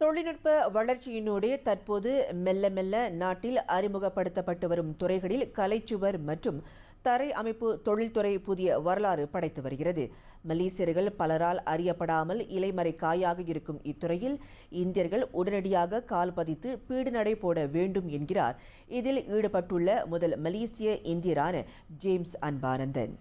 தொழில்நுட்ப வளர்ச்சியினோடு தற்போது மெல்ல மெல்ல நாட்டில் அறிமுகப்படுத்தப்பட்டு வரும் துறைகளில் கலைச்சுவர் மற்றும் தரை அமைப்பு தொழில்துறை புதிய வரலாறு படைத்து வருகிறது. மலேசியர்கள் பலரால் அறியப்படாமல் இலைமறை காயாக இருக்கும் இத்துறையில் இந்தியர்கள் உடனடியாக கால் பதித்து பீடுநடை போட வேண்டும் என்கிறார் இதில் ஈடுபட்டுள்ள முதல் மலேசிய இந்தியரான ஜேம்ஸ் அன்பானந்தன்.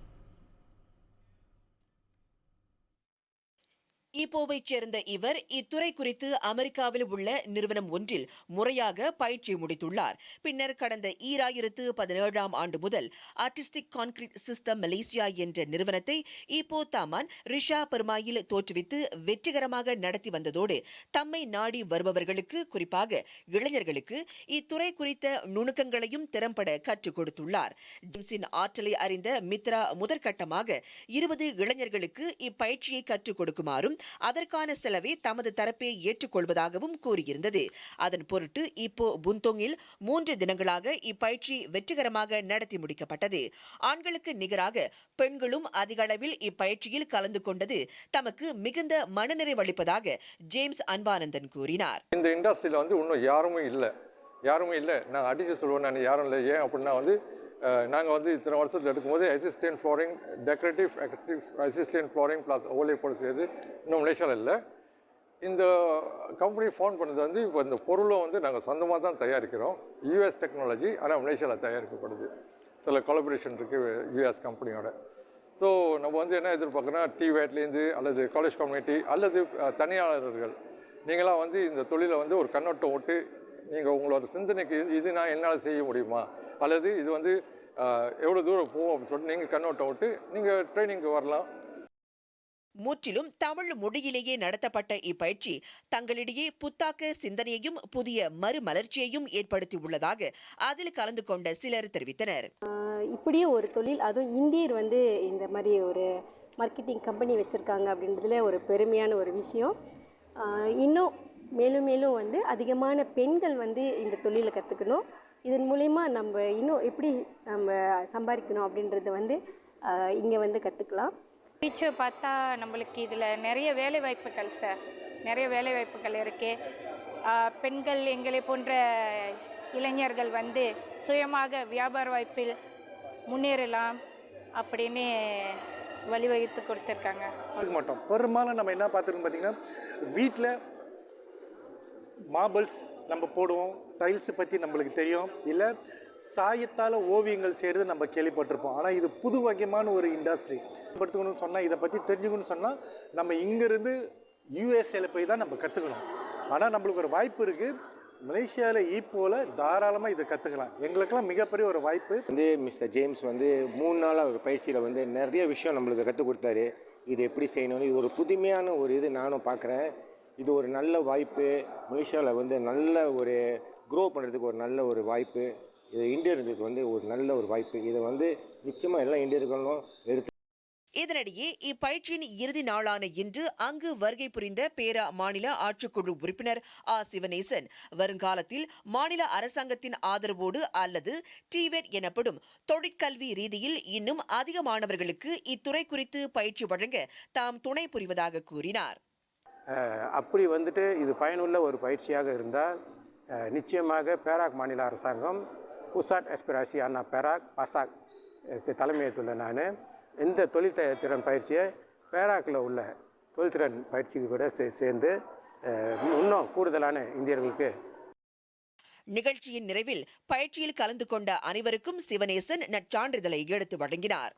ஈப்போவைச் சேர்ந்த இவர் இத்துறை குறித்து அமெரிக்காவில் உள்ள நிறுவனம் ஒன்றில் முறையாக பயிற்சி முடித்துள்ளார். பின்னர் கடந்த 2017ஆம் ஆண்டு முதல் ஆர்டிஸ்டிக் கான்கிரீட் சிஸ்டம் மலேசியா என்ற நிறுவனத்தை ஈப்போ தாமான் ரிஷா பெருமாயில் தோற்றுவித்து வெற்றிகரமாக நடத்தி வந்ததோடு தம்மை நாடி வருபவர்களுக்கு, குறிப்பாக இளைஞர்களுக்கு இத்துறை குறித்த நுணுக்கங்களையும் திறம்பட கற்றுக் கொடுத்துள்ளார். ஜேம்ஸின் ஆற்றலை அறிந்த மித்ரா முதற்கட்டமாக 20 இளைஞர்களுக்கு இப்பயிற்சியை கற்றுக் கொடுக்குமாறும் அதற்கான செலவை தமது தரப்பே ஏற்றுக்கொள்வதாகவும் கூறியிருந்தது. அதன் பொருட்டு இப்போ புந்தோங்கில் 3 தினங்களாக இப்பயிற்சி வெற்றிகரமாக நடத்தி முடிக்கப்பட்டது. ஆண்களுக்கு நிகராக பெண்களும் அதிக அளவில் இப்பயிற்சியில் கலந்து கொண்டது தமக்கு மிகுந்த மனநிறைவளிப்பதாக ஜேம்ஸ் அன்பானந்தன் கூறினார். இந்த இண்டஸ்ட்ரியில இன்னும் யாருமே இல்லை. நான் அடிச்சு சொல்லுவேன், நான் யாரும் இல்லை. ஏன் அப்படின்னா நாங்கள் இத்தனை வருஷத்தில் எடுக்கும்போது assistant flooring, decorative assistant flooring plus overlay போட்டு செய்யுது. இன்னும் மலேசியாவில் இல்லை. இந்த கம்பெனி ஃபோன் பண்ணது இப்போ இந்த பொருளும் நாங்கள் சொந்தமாக தான் தயாரிக்கிறோம். யூஎஸ் டெக்னாலஜி, ஆனால் மலேசியாவில் தயாரிக்கப்படுது. சில கொலபரேஷன் இருக்குது யூஎஸ் கம்பெனியோட. ஸோ நம்ம என்ன எதிர்பார்க்குறோன்னா, டிவேட்லேருந்து அல்லது காலேஜ் கம்யூனிட்டி அல்லது தனியாளர்கள், நீங்களாம் இந்த தொழிலை ஒரு கண்ணோட்டம் விட்டு நீங்கள் உங்களோட சிந்தனைக்கு இது நான் என்னால் செய்ய முடியுமா, அல்லது இது எவ்வளோ தூரம் போகும் அப்படின்னு சொல்லிட்டு நீங்கள் கண்ணோட்டம் விட்டு நீங்கள் ட்ரைனிங்க்கு வரலாம். முற்றிலும் தமிழ் மொழியிலேயே நடத்தப்பட்ட இப்பயிற்சி தங்களிடையே புத்தாக்க சிந்தனையையும் புதிய மறுமலர்ச்சியையும் ஏற்படுத்தி உள்ளதாக அதில் கலந்து கொண்ட சிலர் தெரிவித்தனர். இப்படியே ஒரு தொழில், அதுவும் இந்தியர் இந்த மாதிரி ஒரு மார்க்கெட்டிங் கம்பெனி வச்சுருக்காங்க அப்படின்றதுல ஒரு பெருமையான ஒரு விஷயம். இன்னும் மேலும் மேலும் அதிகமான பெண்கள் இந்த தொழிலை கற்றுக்கணும். இதன் மூலயமா நம்ம இன்னும் எப்படி நம்ம சம்பாதிக்கணும் அப்படின்றத இங்கே கற்றுக்கலாம். டீச்சர் பார்த்தா நம்மளுக்கு இதில் நிறைய வேலைவாய்ப்புகள் நிறைய வேலைவாய்ப்புகள் இருக்குது. பெண்கள் எங்களை போன்ற இளைஞர்கள் சுயமாக வியாபார வாய்ப்பில் முன்னேறலாம் அப்படின்னு வழிவகுத்து கொடுத்துருக்காங்க. மாட்டோம் பெரும்பாலும் நம்ம என்ன பார்த்துருக்கோம் பார்த்தீங்கன்னா, வீட்டில் மார்பிள்ஸ் நம்ம போடுவோம், டைல்ஸை பற்றி நம்மளுக்கு தெரியும், இல்லை சாயத்தால் ஓவியங்கள் செய்கிறது நம்ம கேள்விப்பட்டிருப்போம். ஆனால் இது புது வகையான ஒரு இண்டஸ்ட்ரி. படுத்துக்கணும்னு சொன்னால், இதை பற்றி தெரிஞ்சுக்கணும்னு சொன்னால் நம்ம இங்கேருந்து யூஎஸ்ஏல போய் தான் நம்ம கற்றுக்கணும். ஆனால் நம்மளுக்கு ஒரு வாய்ப்பு இருக்குது. மலேசியாவில் ஈப்போவில் தாராளமாக இதை கற்றுக்கலாம். எங்களுக்கெல்லாம் மிகப்பெரிய ஒரு வாய்ப்பு. மிஸ்டர் ஜேம்ஸ் 3 நாளாக ஒரு பயிற்சியில் நிறைய விஷயம் நம்மளுக்கு கற்றுக் கொடுத்தாரு. இது எப்படி செய்யணும்னு. இது ஒரு புதுமையான ஒரு இது நானும் பார்க்குறேன். இது ஒரு நல்ல வாய்ப்பு. மலேசியாவில் நல்ல ஒரு க்ரோ பண்ணுறதுக்கு ஒரு நல்ல ஒரு வாய்ப்பு. இது இந்தியர்களுக்கு ஒரு நல்ல ஒரு வாய்ப்பு. இதை நிச்சயமாக எல்லா இந்தியர்களும் எடுத்து. இதனிடையே இப்பயிற்சியின் இறுதி நாளான இன்று அங்கு வருகை புரிந்த பேரா மாநில ஆட்சிக்குழு உறுப்பினர் சிவனேசன், வருங்காலத்தில் மாநில அரசாங்கத்தின் ஆதரவோடு அல்லது டிவேட் எனப்படும் தொழிற்கல்வி ரீதியில் இன்னும் அதிக மாணவர்களுக்கு இத்துறை குறித்து பயிற்சி வழங்க தாம் துணை புரிவதாக கூறினார். அப்படி இது பயனுள்ள ஒரு பயிற்சியாக இருந்தால் நிச்சயமாக பேராக் மாநில அரசாங்கம் புசாட் எஸ்பிராசி அண்ணா பேராக் பாசாக் தலைமையேற்றுள்ள நான் இந்த தொழில்திறன் பயிற்சியை பேராக்கில் உள்ள தொழில்திறன் பயிற்சிக்கு கூட சேர்ந்து இன்னும் கூடுதலான இந்தியர்களுக்கு. நிகழ்ச்சியின் நிறைவில் பயிற்சியில் கலந்து கொண்ட அனைவருக்கும் சிவனேசன் நற்சான்றிதழை எடுத்து வழங்கினார்.